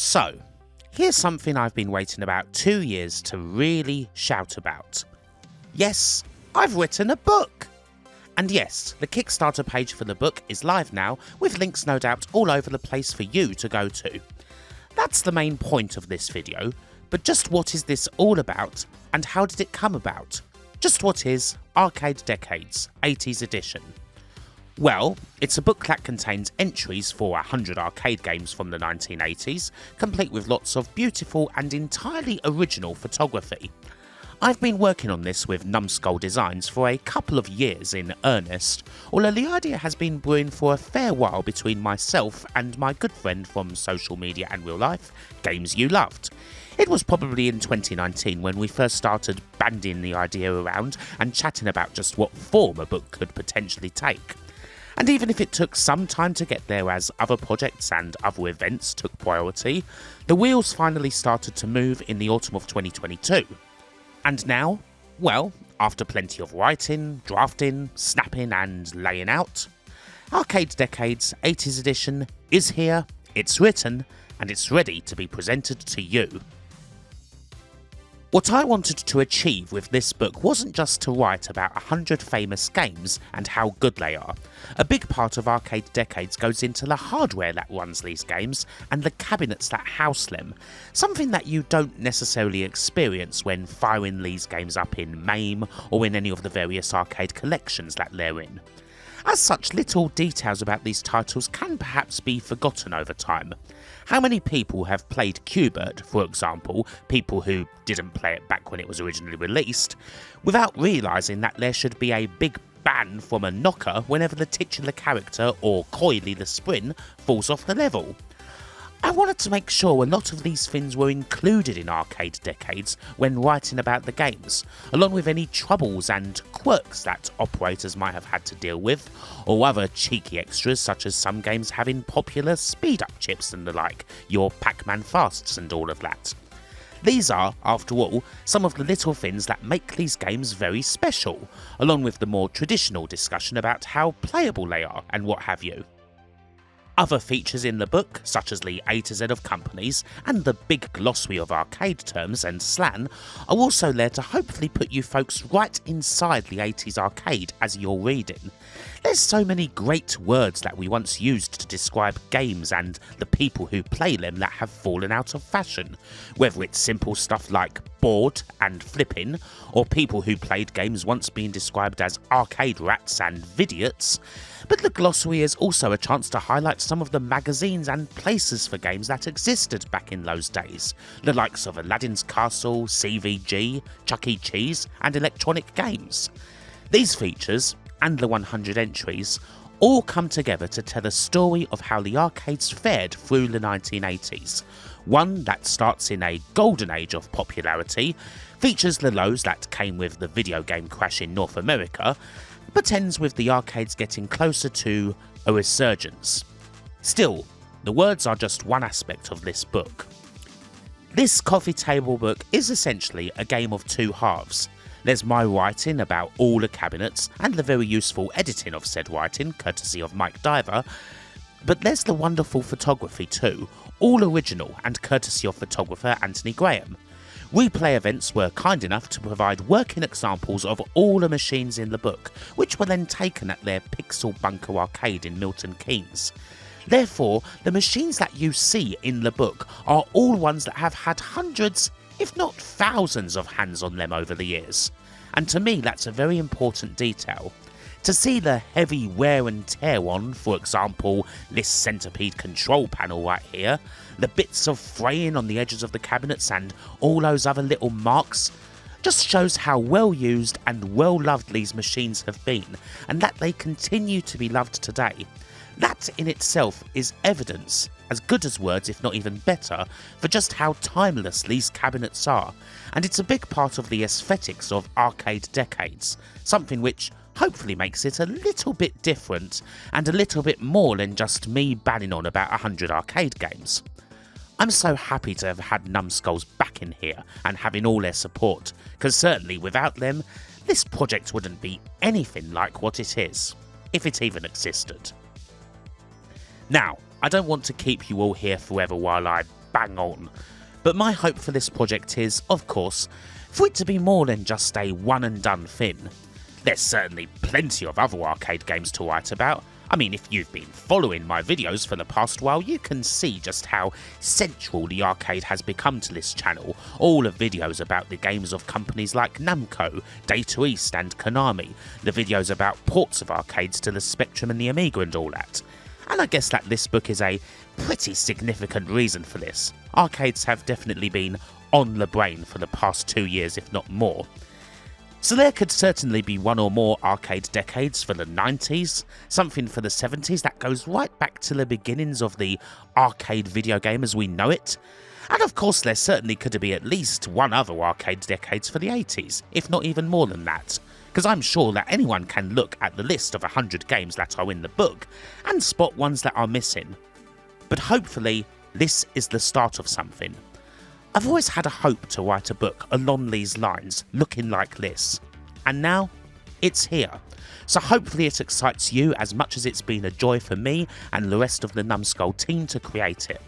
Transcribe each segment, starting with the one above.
So, here's something I've been waiting about 2 years to really shout about. Yes, I've written a book! And yes, the Kickstarter page for the book is live now, with links no doubt all over the place for you to go to. That's the main point of this video, but just what is this all about, and how did it come about? Just what is Arcade Decades, 80's edition? Well, it's a book that contains entries for 100 arcade games from the 1980s, complete with lots of beautiful and entirely original photography. I've been working on this with Numbskull Designs for a couple of years in earnest, although the idea has been brewing for a fair while between myself and my good friend from social media and real life, Games You Loved. It was probably in 2019 when we first started banding the idea around and chatting about just what form a book could potentially take. And even if it took some time to get there as other projects and other events took priority, the wheels finally started to move in the autumn of 2022. And now, well, after plenty of writing, drafting, snapping and laying out, Arcade Decades 80's edition is here, it's written, and it's ready to be presented to you. What I wanted to achieve with this book wasn't just to write about 100 famous games and how good they are. A big part of Arcade Decades goes into the hardware that runs these games and the cabinets that house them, something that you don't necessarily experience when firing these games up in MAME or in any of the various arcade collections that they're in. As such, little details about these titles can perhaps be forgotten over time. How many people have played Q*bert, for example, people who didn't play it back when it was originally released, without realising that there should be a big ban from a knocker whenever the titular character, or Coily the Sprin, falls off the level? I wanted to make sure a lot of these things were included in Arcade Decades when writing about the games, along with any troubles and quirks that operators might have had to deal with, or other cheeky extras such as some games having popular speed-up chips and the like, your Pac-Man fasts and all of that. These are, after all, some of the little things that make these games very special, along with the more traditional discussion about how playable they are and what have you. Other features in the book, such as the A to Z of companies and the big glossary of arcade terms and slang, are also there to hopefully put you folks right inside the 80s arcade as you're reading. There's so many great words that we once used to describe games and the people who play them that have fallen out of fashion, whether it's simple stuff like bored and flipping, or people who played games once being described as arcade rats and vidiots. But the glossary is also a chance to highlight some of the magazines and places for games that existed back in those days, the likes of Aladdin's Castle, CVG, Chuck E. Cheese and Electronic Games. These features, and the 100 entries, all come together to tell a story of how the arcades fared through the 1980s. One that starts in a golden age of popularity, features the lows that came with the video game crash in North America, but ends with the arcades getting closer to a resurgence. Still, the words are just one aspect of this book. This coffee table book is essentially a game of two halves. There's my writing about all the cabinets and the very useful editing of said writing, courtesy of Mike Diver, but there's the wonderful photography too, all original and courtesy of photographer Anthony Graham. Replay Events were kind enough to provide working examples of all the machines in the book, which were then taken at their Pixel Bunker arcade in Milton Keynes. Therefore, the machines that you see in the book are all ones that have had hundreds, if not thousands of hands on them over the years. And to me that's a very important detail. To see the heavy wear and tear on, for example, this centipede control panel right here, the bits of fraying on the edges of the cabinets and all those other little marks, just shows how well used and well loved these machines have been, and that they continue to be loved today. That in itself is evidence, as good as words if not even better, for just how timeless these cabinets are, and it's a big part of the aesthetics of Arcade Decades, something which hopefully makes it a little bit different and a little bit more than just me banning on about 100 arcade games. I'm so happy to have had Numbskulls back in here and having all their support, because certainly without them, this project wouldn't be anything like what it is, if it even existed. Now, I don't want to keep you all here forever while I bang on. But my hope for this project is, of course, for it to be more than just a one and done thing. There's certainly plenty of other arcade games to write about. I mean, if you've been following my videos for the past while, you can see just how central the arcade has become to this channel. All of videos about the games of companies like Namco, 80's and Konami, the videos about ports of arcades to the Spectrum and the Amiga and all that. And I guess that this book is a pretty significant reason for this. Arcades have definitely been on the brain for the past 2 years, if not more. So there could certainly be one or more arcade decades for the 90s, something for the 70s that goes right back to the beginnings of the arcade video game as we know it, and of course there certainly could be at least one other arcade decades for the 80s, if not even more than that, because I'm sure that anyone can look at the list of 100 games that are in the book and spot ones that are missing. But hopefully this is the start of something. I've always had a hope to write a book along these lines, looking like this. And now, it's here. So hopefully it excites you as much as it's been a joy for me and the rest of the Numskull team to create it.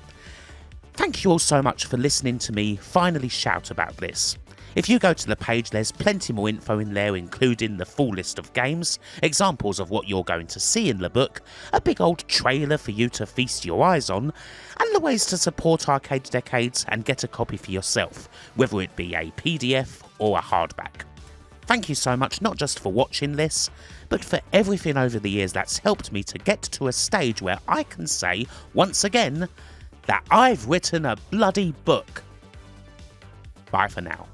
Thank you all so much for listening to me finally shout about this. If you go to the page, there's plenty more info in there, including the full list of games, examples of what you're going to see in the book, a big old trailer for you to feast your eyes on, and the ways to support Arcade Decades and get a copy for yourself, whether it be a PDF or a hardback. Thank you so much not just for watching this, but for everything over the years that's helped me to get to a stage where I can say, once again, that I've written a bloody book. Bye for now.